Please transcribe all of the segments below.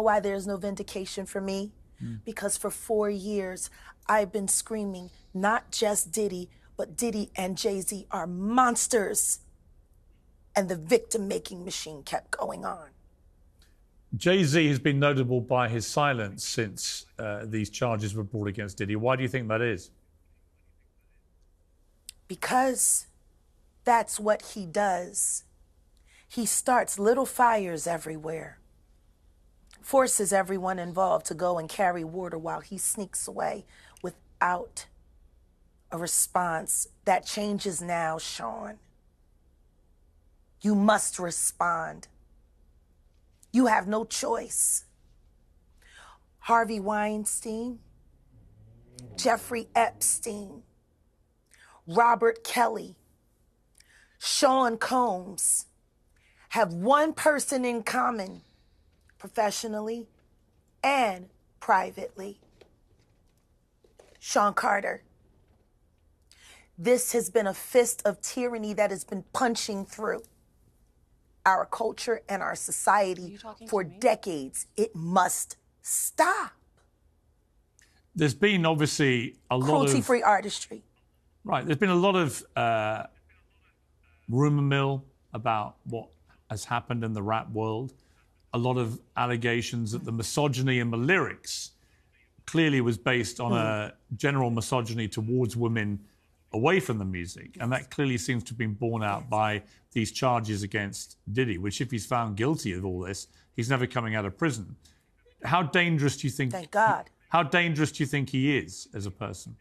why there's no vindication for me? Because for 4 years, I've been screaming, not just Diddy, but Diddy and Jay-Z are monsters. And the victim-making machine kept going on. Jay-Z has been notable by his silence since these charges were brought against Diddy. Why do you think that is? Because that's what he does. He starts little fires everywhere, forces everyone involved to go and carry water while he sneaks away without a response. That changes now, Sean. You must respond. You have no choice. Harvey Weinstein, Jeffrey Epstein, Robert Kelly, Sean Combs have one person in common, professionally and privately. Sean Carter. This has been a fist of tyranny that has been punching through our culture and our society for decades. It must stop. There's been obviously a lot of cruelty-free artistry. Right. There's been a lot of rumor mill about what has happened in the rap world. A lot of allegations that the misogyny in the lyrics clearly was based on a general misogyny towards women away from the music. And that clearly seems to have been borne out by these charges against Diddy, which if he's found guilty of all this, he's never coming out of prison. How dangerous do you think... Thank God. How dangerous do you think he is as a person?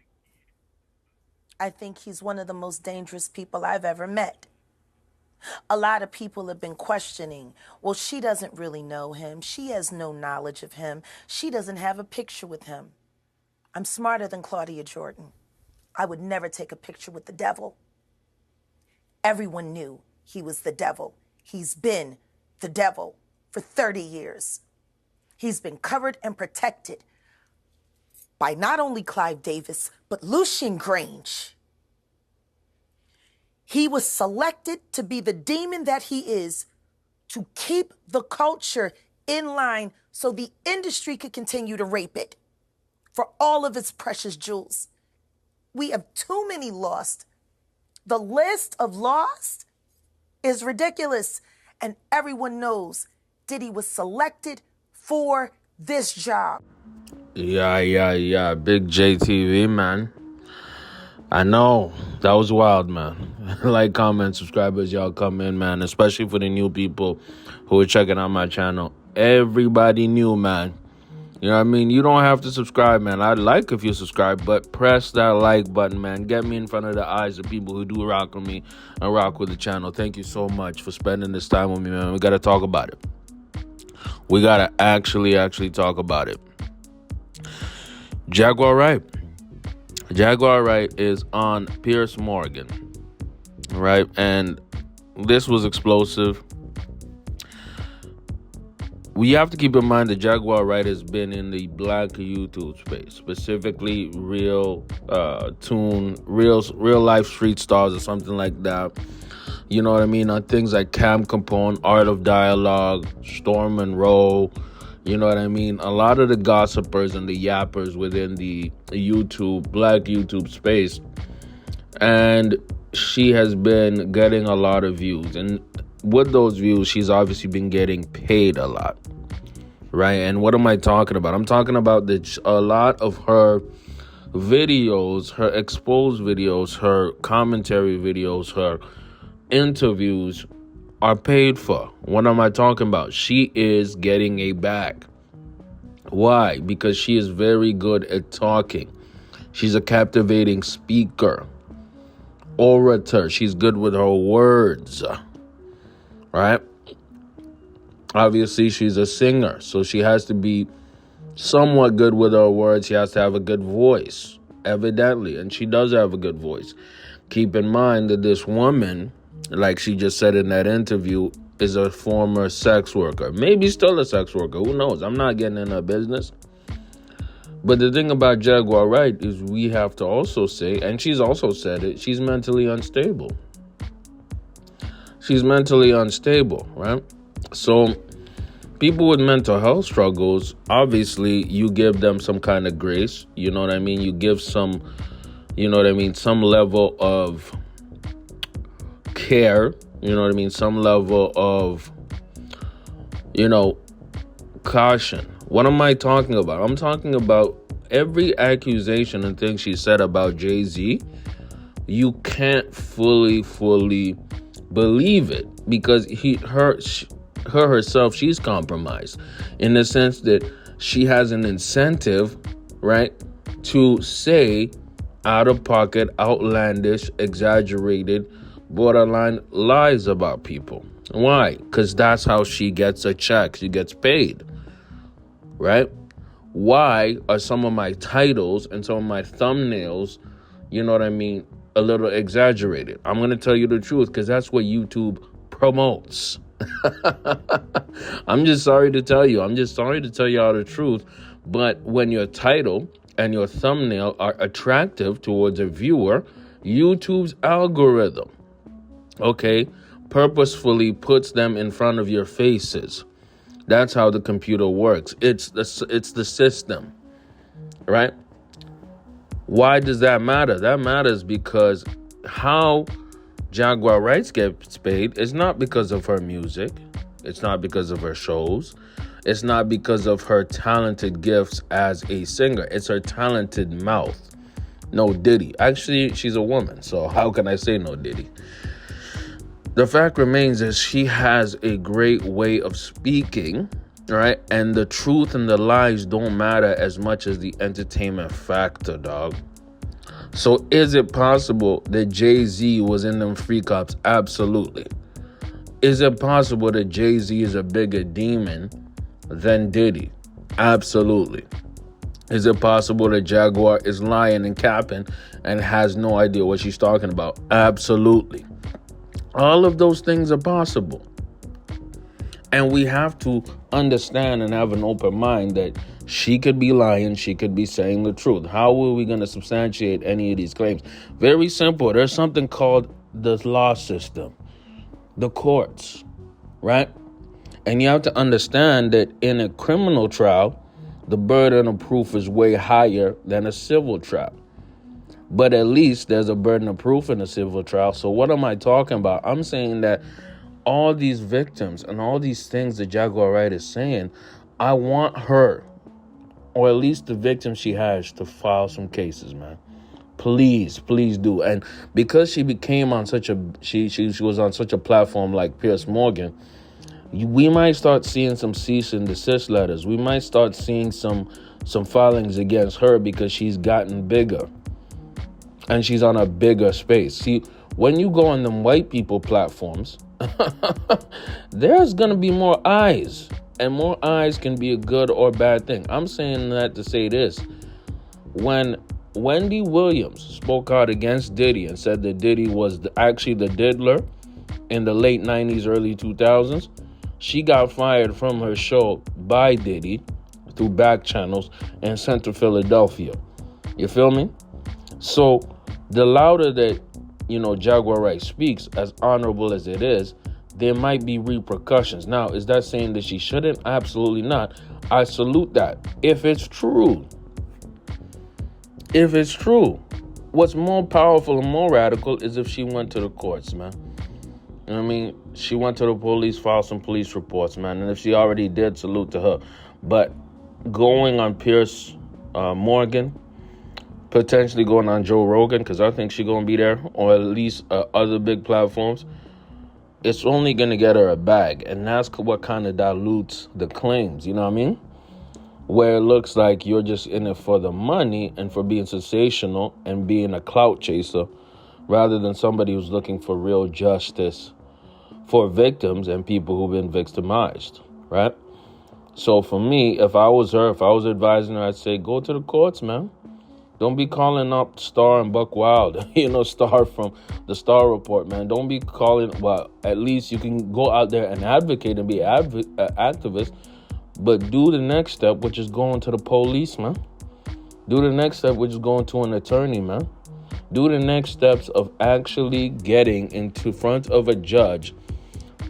I think he's one of the most dangerous people I've ever met. A lot of people have been questioning, well, she doesn't really know him. She has no knowledge of him. She doesn't have a picture with him. I'm smarter than Claudia Jordan. I would never take a picture with the devil. Everyone knew he was the devil. He's been the devil for 30 years. He's been covered and protected by not only Clive Davis, but Lucian Grange. He was selected to be the demon that he is, to keep the culture in line so the industry could continue to rape it for all of its precious jewels. We have too many lost. The list of lost is ridiculous. And everyone knows Diddy was selected for this job. Yeah. Big JTV, man. I know. That was wild, man. Like, comment, subscribe as y'all come in, man. Especially for the new people who are checking out my channel. Everybody new, man. You know what I mean? You don't have to subscribe, man. I'd like if you subscribe, but press that like button, man. Get me in front of the eyes of people who do rock with me and rock with the channel. Thank you so much for spending this time with me, man. We got to talk about it. We got to actually talk about it. Jaguar Wright. Jaguar Wright is on Piers Morgan, right? And this was explosive. We have to keep in mind that Jaguar Wright has been in the black YouTube space, specifically real life street stars or something like that. You know what I mean? On things like Cam Capone, Art of Dialogue, Storm Monroe. You know what I mean? A lot of the gossipers and the yappers within the black YouTube space. And she has been getting a lot of views. And with those views, she's obviously been getting paid a lot, right? And what am I talking about? I'm talking about that a lot of her videos, her exposed videos, her commentary videos, her interviews are paid for. What am I talking about? She is getting a bag. Why? Because she is very good at talking. She's a captivating speaker, orator. She's good with her words. Right? Obviously, she's a singer, so she has to be somewhat good with her words. She has to have a good voice, evidently, and she does have a good voice. Keep in mind that this woman, like she just said in that interview, is a former sex worker. Maybe still a sex worker. Who knows? I'm not getting in her business. But the thing about Jaguar Wright is we have to also say, and she's also said it, she's mentally unstable. She's mentally unstable, right? So people with mental health struggles, obviously you give them some kind of grace. You know what I mean? You give some, some level of care. You know what I mean? Some level of, caution. What am I talking about? I'm talking about every accusation and thing she said about Jay-Z. You can't fully believe it because her herself, she's compromised in the sense that she has an incentive, right, to say out of pocket, outlandish, exaggerated, borderline lies about people. Why? Because that's how she gets a check. She gets paid, right? Why are some of my titles and some of my thumbnails, a little exaggerated? I'm going to tell you the truth because that's what YouTube promotes. I'm just sorry to tell you. I'm just sorry to tell you all the truth. But when your title and your thumbnail are attractive towards a viewer, YouTube's algorithm, purposefully puts them in front of your faces. That's how the computer works. It's the system, right? Why does that matter? That matters because how Jaguar Wright gets paid is not because of her music. It's not because of her shows. It's not because of her talented gifts as a singer. It's her talented mouth. No Diddy. Actually, she's a woman, so how can I say no Diddy? The fact remains is she has a great way of speaking, right? And the truth and the lies don't matter as much as the entertainment factor, dog. So is it possible that Jay-Z was in them free cops? Absolutely. Is it possible that Jay-Z is a bigger demon than Diddy? Absolutely. Is it possible that Jaguar is lying and capping and has no idea what she's talking about? Absolutely. All of those things are possible. And we have to understand and have an open mind that she could be lying, she could be saying the truth. How are we going to substantiate any of these claims? Very simple. There's something called the law system, the courts, right? And you have to understand that in a criminal trial, the burden of proof is way higher than a civil trial. But at least there's a burden of proof in a civil trial. So what am I talking about? I'm saying that all these victims and all these things that Jaguar Wright is saying, I want her, or at least the victim she has, to file some cases, man. Please do. And because she became on such a, she was on such a platform like Piers Morgan, we might start seeing some cease and desist letters. We might start seeing some filings against her because she's gotten bigger. And she's on a bigger space. See, when you go on them white people platforms, there's going to be more eyes. And more eyes can be a good or bad thing. I'm saying that to say this. When Wendy Williams spoke out against Diddy and said that Diddy was actually the diddler in the late 90s, early 2000s, she got fired from her show by Diddy through back channels and sent to Philadelphia. You feel me? So the louder that, Jaguar Wright speaks, as honorable as it is, there might be repercussions. Now, is that saying that she shouldn't? Absolutely not. I salute that. If it's true. If it's true. What's more powerful and more radical is if she went to the courts, man. You know what I mean? She went to the police, filed some police reports, man. And if she already did, salute to her. But going on Piers Morgan, potentially going on Joe Rogan, because I think she's going to be there, or at least other big platforms, it's only going to get her a bag. And that's what kind of dilutes the claims, you know what I mean? Where it looks like you're just in it for the money and for being sensational and being a clout chaser, rather than somebody who's looking for real justice for victims and people who've been victimized, right? So for me, if I was her, if I was advising her, I'd say, go to the courts, man. Don't be calling up Star and Buck Wild, Star from the Star Report, man. Don't be calling, well, at least you can go out there and advocate and be an activist, but do the next step, which is going to the police, man. Do the next step, which is going to an attorney, man. Do the next steps of actually getting into front of a judge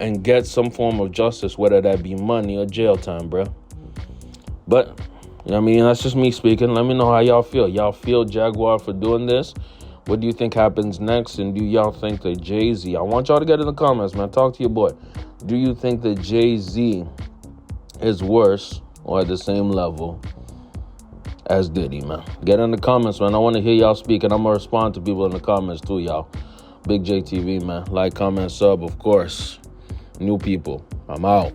and get some form of justice, whether that be money or jail time, bro. But, I mean, that's just me speaking. Let me know how y'all feel. Y'all feel Jaguar for doing this? What do you think happens next? And do y'all think that Jay-Z, I want y'all to get in the comments, man. Talk to your boy. Do you think that Jay-Z is worse or at the same level as Diddy, man? Get in the comments, man. I want to hear y'all speak, and I'm going to respond to people in the comments too, y'all. Big JTV, man. Like, comment, sub, of course. New people. I'm out.